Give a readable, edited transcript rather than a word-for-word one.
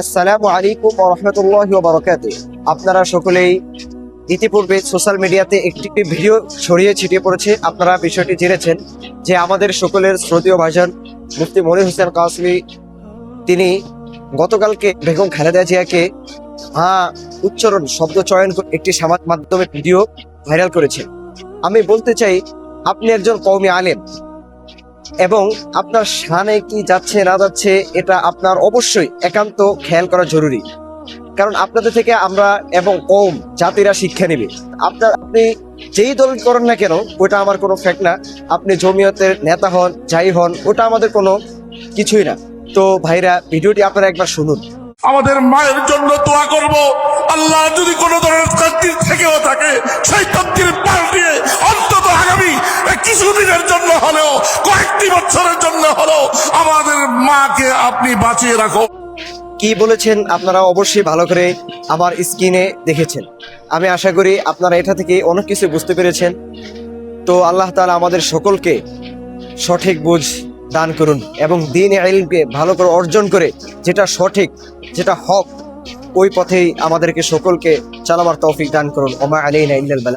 আসসালামু আলাইকুম ওয়া রাহমাতুল্লাহি ওয়া বারাকাতুহু। আপনারা সকলেই ইতিপূর্বে সোশ্যাল মিডিয়াতে একটি ভিডিও ছড়িয়ে ছিটিয়ে পড়েছে। আপনারা বিষয়টি জেনেছেন যে আমাদের সকলের শ্রদ্ধেয় ভাইজান মুফতি মনির হোসেন কাসেমী তিনি গতকালকে বেগম খালেদা জিয়াকে উচ্চারণ শব্দ চয়ন করে একটি সামাজিক মাধ্যমে ভিডিও ভাইরাল করেছেন। আমি বলতে চাই, আপনি একজন কওমি আলেম এবং আপনার শানে কি যাচ্ছে না যাচ্ছে এটা আপনার অবশ্যই একান্ত খেয়াল করা জরুরি, কারণ আপনাদের থেকে আমরা এবং কওম জাতিরা শিক্ষা নেবে। আপনি যেই দল করেন না কেন ওটা আমার কোনো ফ্যাক্ট না। আপনি জমিয়তের নেতা হন, যাই হন, ওটা আমাদের কোনো কিছুই না। তো ভাইরা, ভিডিওটি আপনারা একবার শুনুন। আমাদের মায়ের জন্য দোয়া করব, আল্লাহ যদি কোনো ধরনের তকদির থেকেও থাকে সেই তকদির পাল্টিয়ে অন্তত আগামী কিছুদিনের জন্য হলেও, কয়েকটি বছরের জন্য হলেও আমাদের মাকে আপনি বাঁচিয়ে রাখো। কি বলেছেন আপনারা অবশ্যই ভালো করে আমার স্ক্রিনে দেখেছেন। আমি আশা করি আপনারা এটা থেকে অনেক কিছু বুঝতে পেরেছেন। তো আল্লাহ তাআলা আমাদের সকলকে সঠিক বুঝ দান করুন এবং দ্বীন ইলমকে ভালো করে অর্জন করে যেটা সঠিক, যেটা হক, ওই পথেই আমাদেরকে সকলকে চালাবার তৌফিক দান করুন। ওমা আলাইনা ইল্লাল বালাগ।